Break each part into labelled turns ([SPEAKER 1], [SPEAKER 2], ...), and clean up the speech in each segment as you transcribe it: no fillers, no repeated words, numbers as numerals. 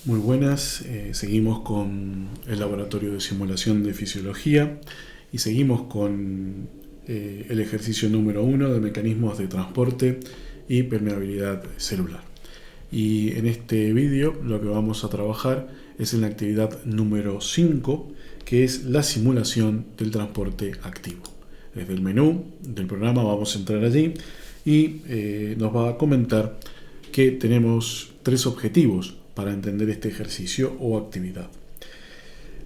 [SPEAKER 1] Muy buenas, seguimos con el laboratorio de simulación de fisiología y seguimos con el ejercicio número 1 de mecanismos de transporte y permeabilidad celular. Y en este vídeo lo que vamos a trabajar es en la actividad número 5, que es la simulación del transporte activo. Desde el menú del programa vamos a entrar allí y nos va a comentar que tenemos 3 objetivos para entender este ejercicio o actividad.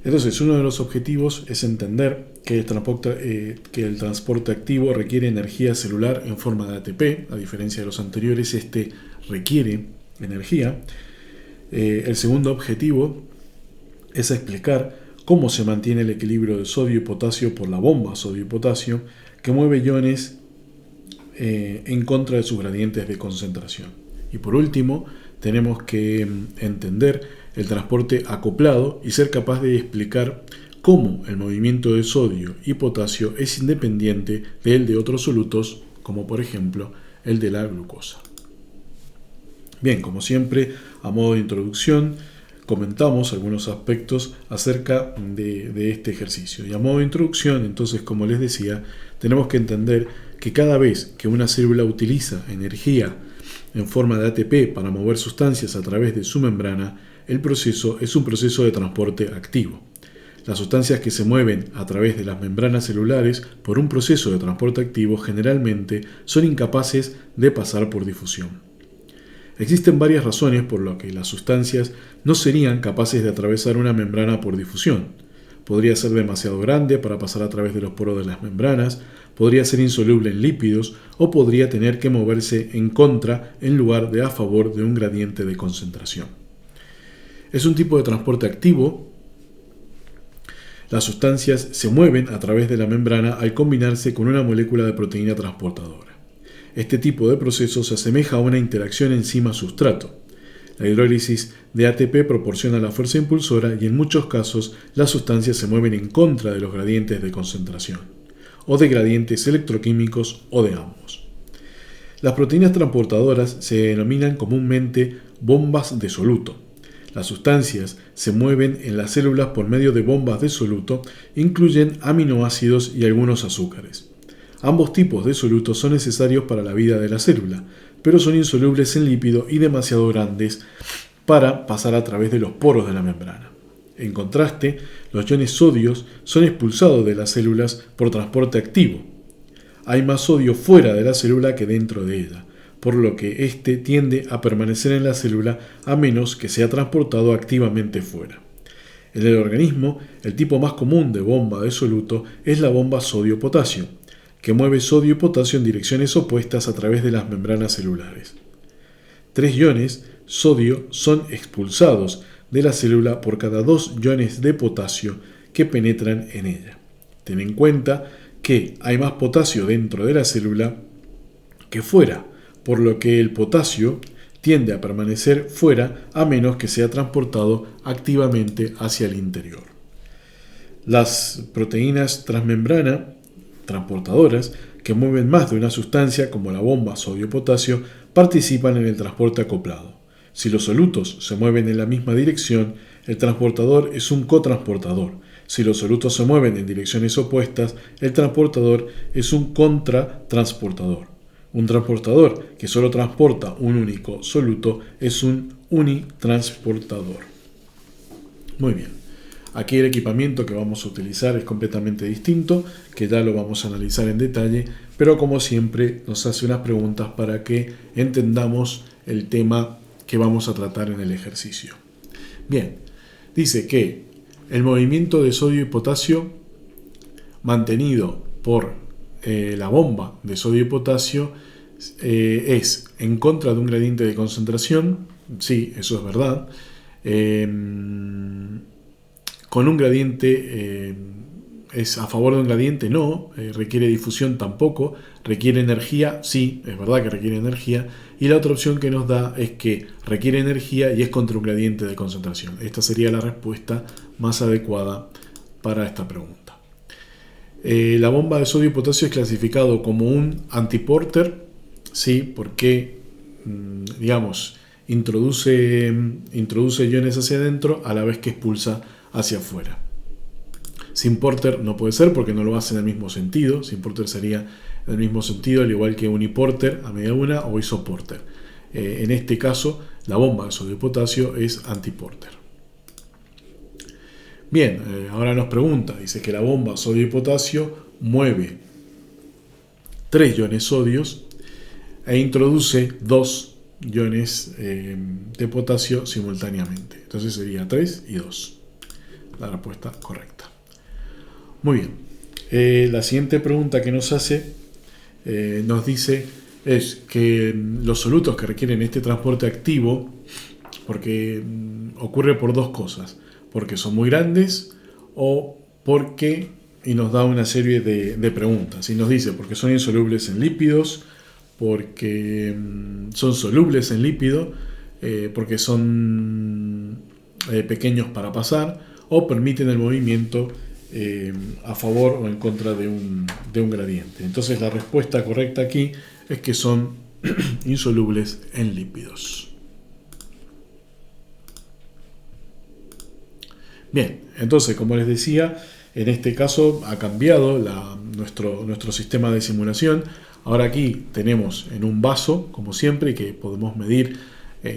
[SPEAKER 1] Entonces, uno de los objetivos es entender que el transporte activo requiere energía celular en forma de ATP. A diferencia de los anteriores, este requiere energía. El segundo objetivo es explicar cómo se mantiene el equilibrio de sodio y potasio por la bomba sodio y potasio, que mueve iones en contra de sus gradientes de concentración. Y por último, tenemos que entender el transporte acoplado y ser capaz de explicar cómo el movimiento de sodio y potasio es independiente del de otros solutos, como por ejemplo el de la glucosa. Bien, como siempre, a modo de introducción, comentamos algunos aspectos acerca de este ejercicio. Y a modo de introducción, entonces, como les decía, tenemos que entender que cada vez que una célula utiliza energía en forma de ATP para mover sustancias a través de su membrana, el proceso es un proceso de transporte activo. Las sustancias que se mueven a través de las membranas celulares por un proceso de transporte activo generalmente son incapaces de pasar por difusión. Existen varias razones por las que las sustancias no serían capaces de atravesar una membrana por difusión. Podría ser demasiado grande para pasar a través de los poros de las membranas, podría ser insoluble en lípidos o podría tener que moverse en contra en lugar de a favor de un gradiente de concentración. Es un tipo de transporte activo. Las sustancias se mueven a través de la membrana al combinarse con una molécula de proteína transportadora. Este tipo de proceso se asemeja a una interacción enzima-sustrato. La hidrólisis de ATP proporciona la fuerza impulsora y en muchos casos las sustancias se mueven en contra de los gradientes de concentración, o de gradientes electroquímicos o de ambos. Las proteínas transportadoras se denominan comúnmente bombas de soluto. Las sustancias se mueven en las células por medio de bombas de soluto, incluyen aminoácidos y algunos azúcares. Ambos tipos de solutos son necesarios para la vida de la célula, pero son insolubles en lípido y demasiado grandes para pasar a través de los poros de la membrana. En contraste, los iones sodios son expulsados de las células por transporte activo. Hay más sodio fuera de la célula que dentro de ella, por lo que éste tiende a permanecer en la célula a menos que sea transportado activamente fuera. En el organismo, el tipo más común de bomba de soluto es la bomba sodio-potasio, que mueve sodio y potasio en direcciones opuestas a través de las membranas celulares. 3 iones sodio son expulsados de la célula por cada 2 iones de potasio que penetran en ella. Ten en cuenta que hay más potasio dentro de la célula que fuera, por lo que el potasio tiende a permanecer fuera a menos que sea transportado activamente hacia el interior. Las proteínas transmembrana transportadoras que mueven más de una sustancia, como la bomba sodio-potasio, participan en el transporte acoplado. Si los solutos se mueven en la misma dirección, el transportador es un cotransportador. Si los solutos se mueven en direcciones opuestas, el transportador es un contratransportador. Un transportador que solo transporta un único soluto es un unitransportador. Muy bien. Aquí el equipamiento que vamos a utilizar es completamente distinto, que ya lo vamos a analizar en detalle, pero como siempre nos hace unas preguntas para que entendamos el tema que vamos a tratar en el ejercicio. Bien, dice que el movimiento de sodio y potasio mantenido por la bomba de sodio y potasio es en contra de un gradiente de concentración. Sí, eso es verdad. Con un gradiente es a favor de un gradiente, no. Requiere difusión, tampoco. Requiere energía, sí, es verdad que requiere energía. Y la otra opción que nos da es que requiere energía y es contra un gradiente de concentración. Esta sería la respuesta más adecuada para esta pregunta. La bomba de sodio y potasio es clasificado como un antiporter, sí, porque, introduce iones hacia adentro a la vez que expulsa hacia afuera. Sin Porter no puede ser porque no lo hace en el mismo sentido. Sin Porter sería en el mismo sentido, al igual que uniporter a media una o isoporter. En este caso, la bomba de sodio y potasio es antiporter. Bien, ahora nos pregunta, dice que la bomba sodio y potasio mueve 3 iones sodios e introduce 2 iones de potasio simultáneamente. Entonces sería 3 y 2. La respuesta correcta. Muy bien. La siguiente pregunta que nos hace nos dice es que los solutos que requieren este transporte activo, porque ocurre por 2 cosas, porque son muy grandes o porque, y nos da una serie de preguntas, y nos dice porque son insolubles en lípidos, porque son solubles en lípido, porque son pequeños para pasar o permiten el movimiento a favor o en contra de un gradiente. Entonces la respuesta correcta aquí es que son insolubles en lípidos. Bien, entonces como les decía, en este caso ha cambiado nuestro sistema de simulación. Ahora aquí tenemos en un vaso, como siempre, que podemos medir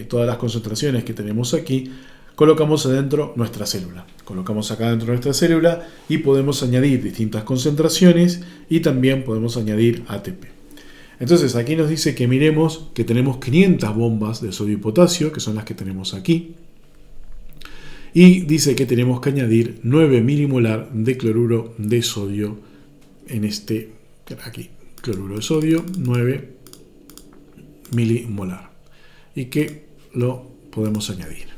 [SPEAKER 1] todas las concentraciones que tenemos aquí. Colocamos adentro nuestra célula. Colocamos acá dentro nuestra célula y podemos añadir distintas concentraciones y también podemos añadir ATP. Entonces aquí nos dice que miremos que tenemos 500 bombas de sodio y potasio, que son las que tenemos aquí. Y dice que tenemos que añadir 9 milimolar de cloruro de sodio en este, aquí, cloruro de sodio, 9 milimolar. Y que lo podemos añadir.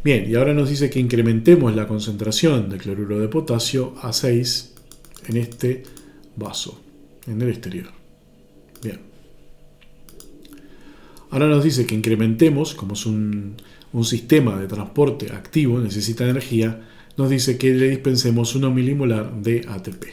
[SPEAKER 1] Bien, y ahora nos dice que incrementemos la concentración de cloruro de potasio a 6 en este vaso, en el exterior. Bien. Ahora nos dice que incrementemos, como es un sistema de transporte activo, necesita energía, nos dice que le dispensemos 1 milimolar de ATP.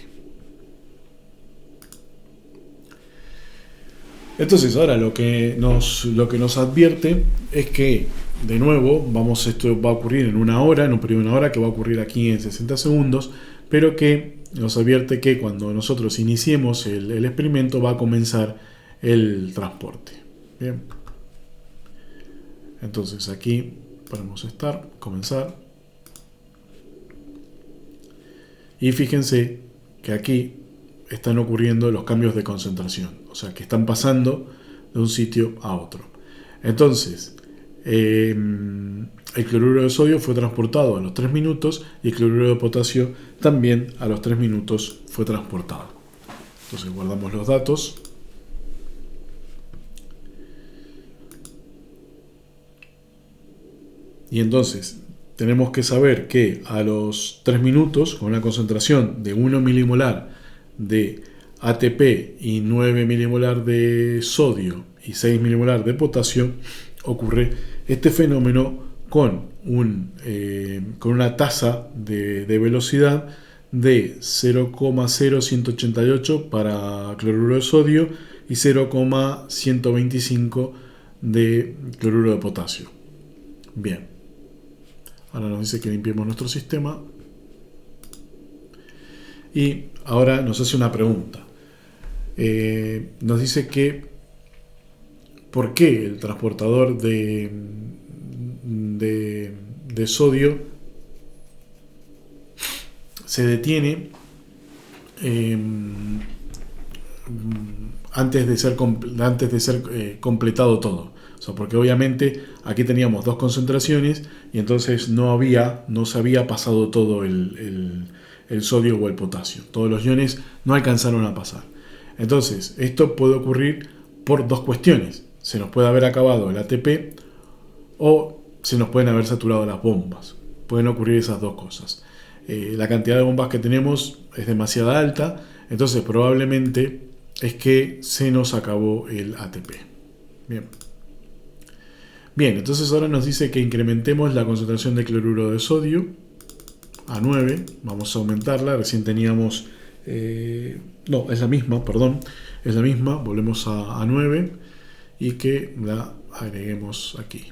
[SPEAKER 1] Entonces ahora lo que nos advierte es que, de nuevo, esto va a ocurrir en una hora, en un periodo de una hora, que va a ocurrir aquí en 60 segundos, pero que nos advierte que cuando nosotros iniciemos el experimento va a comenzar el transporte. Bien. Entonces aquí ponemos Start, comenzar. Y fíjense que aquí están ocurriendo los cambios de concentración. O sea, que están pasando de un sitio a otro. Entonces, el cloruro de sodio fue transportado a los 3 minutos y el cloruro de potasio también a los 3 minutos fue transportado. Entonces guardamos los datos. Y entonces tenemos que saber que a los 3 minutos, con una concentración de 1 milimolar de ATP y 9 milimolar de sodio y 6 milimolar de potasio, ocurre este fenómeno con una tasa de velocidad de 0,0188 para cloruro de sodio y 0,125 de cloruro de potasio. Bien. Ahora nos dice que limpiemos nuestro sistema. Y ahora nos hace una pregunta. Nos dice que ¿por qué el transportador de sodio se detiene antes de ser completado todo? O sea, porque obviamente aquí teníamos 2 concentraciones y entonces no se había pasado todo el sodio o el potasio. Todos los iones no alcanzaron a pasar. Entonces, esto puede ocurrir por 2 cuestiones. Se nos puede haber acabado el ATP o se nos pueden haber saturado las bombas. Pueden ocurrir esas 2 cosas. La cantidad de bombas que tenemos es demasiado alta, entonces probablemente es que se nos acabó el ATP. Bien, entonces ahora nos dice que incrementemos la concentración de cloruro de sodio a 9. Vamos a aumentarla. Recién teníamos... no, es la misma, perdón. Es la misma. Volvemos a 9 y que la agreguemos aquí.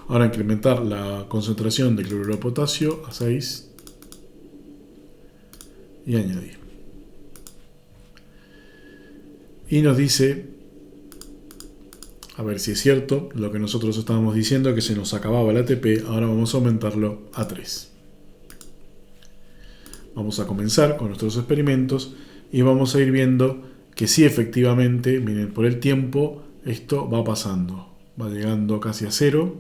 [SPEAKER 1] Ahora incrementar la concentración de cloruro de potasio a 6 y añadir. Y nos dice, a ver si es cierto, lo que nosotros estábamos diciendo, que se nos acababa el ATP, ahora vamos a aumentarlo a 3. Vamos a comenzar con nuestros experimentos y vamos a ir viendo que sí, efectivamente, miren, por el tiempo esto va pasando, va llegando casi a 0,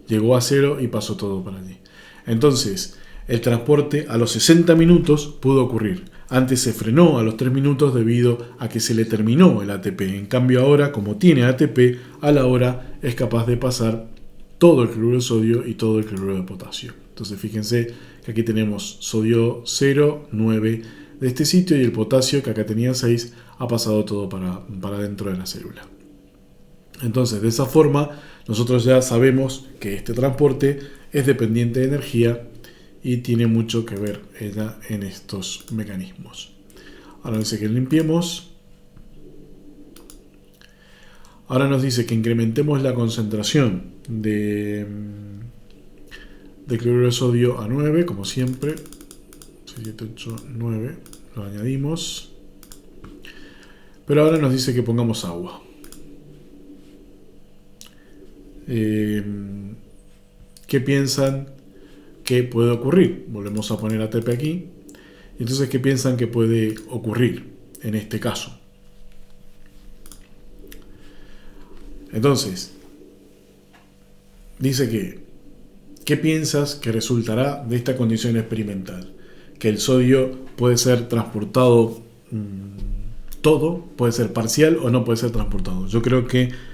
[SPEAKER 1] llegó a 0 y pasó todo para allí. Entonces, el transporte a los 60 minutos pudo ocurrir. Antes se frenó a los 3 minutos debido a que se le terminó el ATP. En cambio ahora, como tiene ATP, a la hora es capaz de pasar todo el cloruro de sodio y todo el cloruro de potasio. Entonces fíjense que aquí tenemos sodio 0, 9 de este sitio, y el potasio, que acá tenía 6, ha pasado todo para dentro de la célula. Entonces, de esa forma, nosotros ya sabemos que este transporte es dependiente de energía y tiene mucho que ver ella en estos mecanismos. Ahora dice que limpiemos. Ahora nos dice que incrementemos la concentración de cloruro de sodio a 9, como siempre. 6, 7, 8, 9. Lo añadimos. Pero ahora nos dice que pongamos agua. ¿Qué piensan que puede ocurrir? Volvemos a poner ATP aquí. Entonces, ¿qué piensan que puede ocurrir en este caso? Entonces, dice que, ¿qué piensas que resultará de esta condición experimental? Que el sodio puede ser transportado todo, puede ser parcial o no puede ser transportado. Yo creo que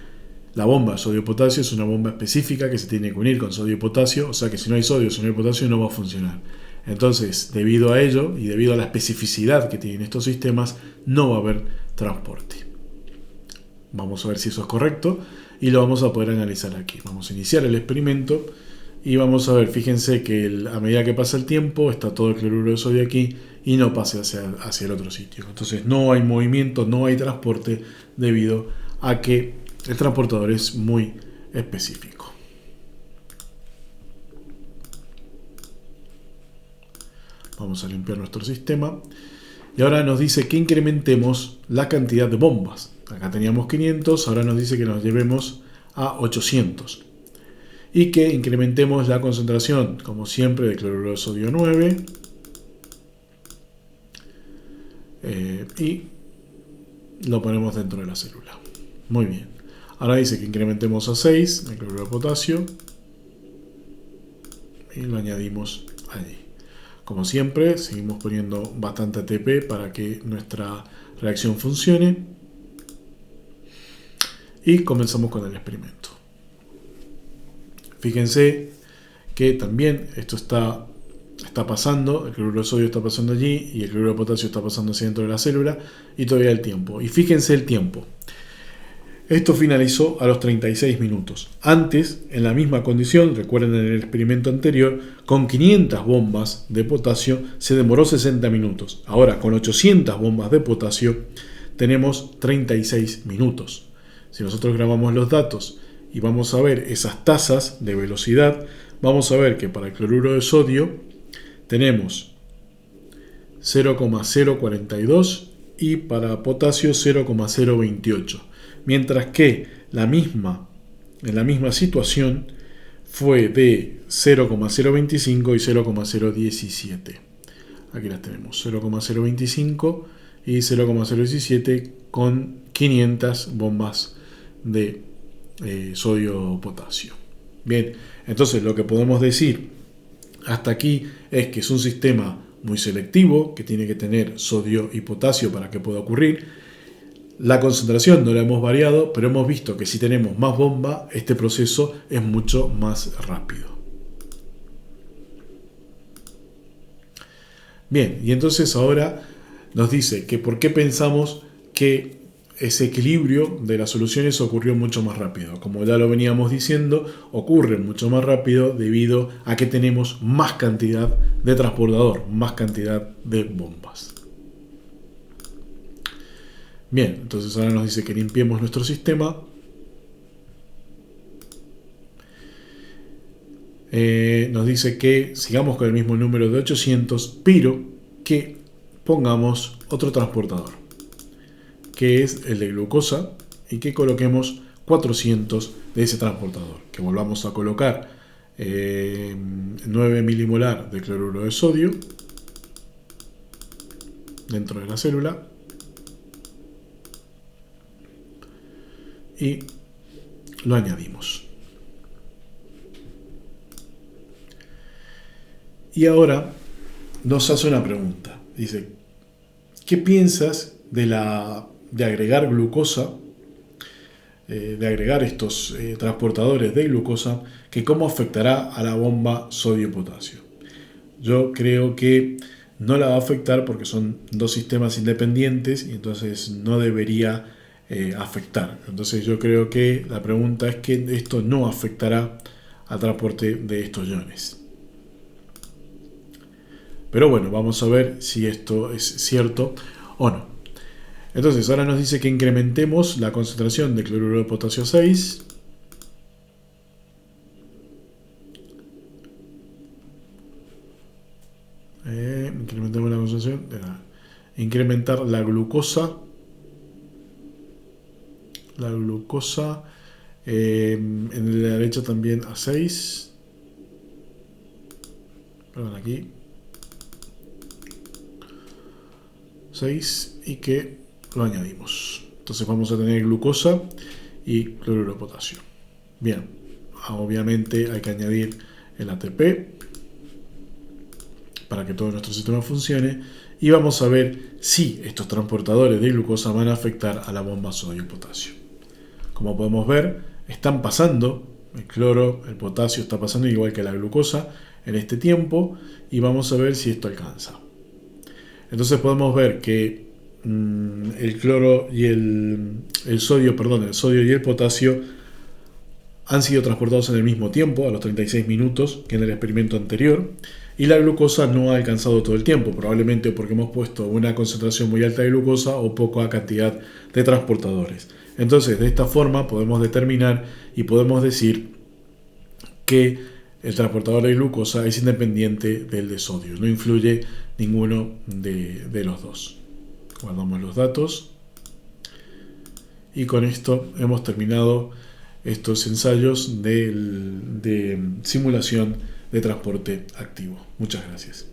[SPEAKER 1] la bomba sodio-potasio es una bomba específica que se tiene que unir con sodio y potasio, o sea que si no hay sodio, si no hay potasio, no va a funcionar. Entonces, debido a ello y debido a la especificidad que tienen estos sistemas, no va a haber transporte. Vamos a ver si eso es correcto y lo vamos a poder analizar aquí. Vamos a iniciar el experimento y vamos a ver, fíjense que a medida que pasa el tiempo está todo el cloruro de sodio aquí y no pasa hacia el otro sitio. Entonces no hay movimiento, no hay transporte debido a que el transportador es muy específico. Vamos a limpiar nuestro sistema. Y ahora nos dice que incrementemos la cantidad de bombas. Acá teníamos 500, ahora nos dice que nos llevemos a 800. Y que incrementemos la concentración, como siempre, de cloruro de sodio 9. Y lo ponemos dentro de la célula. Muy bien. Ahora dice que incrementemos a 6 el cloruro de potasio y lo añadimos allí. Como siempre, seguimos poniendo bastante ATP para que nuestra reacción funcione y comenzamos con el experimento. Fíjense que también esto está pasando, el cloruro de sodio está pasando allí y el cloruro de potasio está pasando hacia dentro de la célula y todavía el tiempo. Y fíjense el tiempo. Esto finalizó a los 36 minutos. Antes, en la misma condición, recuerden en el experimento anterior, con 500 bombas de potasio se demoró 60 minutos. Ahora, con 800 bombas de potasio, tenemos 36 minutos. Si nosotros grabamos los datos y vamos a ver esas tasas de velocidad, vamos a ver que para el cloruro de sodio tenemos 0,042 y para potasio 0,028. Mientras que en la misma situación fue de 0,025 y 0,017. Aquí las tenemos, 0,025 y 0,017 con 500 bombas de sodio-potasio. Bien, entonces lo que podemos decir hasta aquí es que es un sistema muy selectivo, que tiene que tener sodio y potasio para que pueda ocurrir. La concentración no la hemos variado, pero hemos visto que si tenemos más bomba, este proceso es mucho más rápido. Bien, y entonces ahora nos dice que por qué pensamos que ese equilibrio de las soluciones ocurrió mucho más rápido. Como ya lo veníamos diciendo, ocurre mucho más rápido debido a que tenemos más cantidad de transportador, más cantidad de bombas. Bien, entonces ahora nos dice que limpiemos nuestro sistema nos dice que sigamos con el mismo número de 800, pero que pongamos otro transportador, que es el de glucosa, y que coloquemos 400 de ese transportador, que volvamos a colocar 9 milimolar de cloruro de sodio dentro de la célula y lo añadimos. Y ahora nos hace una pregunta. Dice, ¿qué piensas de agregar glucosa, de agregar estos transportadores de glucosa, que cómo afectará a la bomba sodio-potasio? Yo creo que no la va a afectar porque son dos sistemas independientes y entonces no debería afectar. Entonces yo creo que la pregunta es que esto no afectará al transporte de estos iones. Pero bueno, vamos a ver si esto es cierto o no. Entonces ahora nos dice que incrementemos la concentración de cloruro de potasio 6. Incrementemos la concentración. Incrementar la glucosa. La glucosa en la derecha también a 6. Perdón, aquí 6 y que lo añadimos. Entonces vamos a tener glucosa y cloruro de potasio. Bien, obviamente hay que añadir el ATP para que todo nuestro sistema funcione y vamos a ver si estos transportadores de glucosa van a afectar a la bomba sodio-potasio. Como podemos ver, están pasando, el cloro, el potasio está pasando igual que la glucosa en este tiempo y vamos a ver si esto alcanza. Entonces podemos ver que el cloro y el sodio y el potasio han sido transportados en el mismo tiempo, a los 36 minutos que en el experimento anterior, y la glucosa no ha alcanzado todo el tiempo, probablemente porque hemos puesto una concentración muy alta de glucosa o poca cantidad de transportadores. Entonces, de esta forma podemos determinar y podemos decir que el transportador de glucosa es independiente del de sodio, no influye ninguno de los dos. Guardamos los datos y con esto hemos terminado estos ensayos de simulación de transporte activo. Muchas gracias.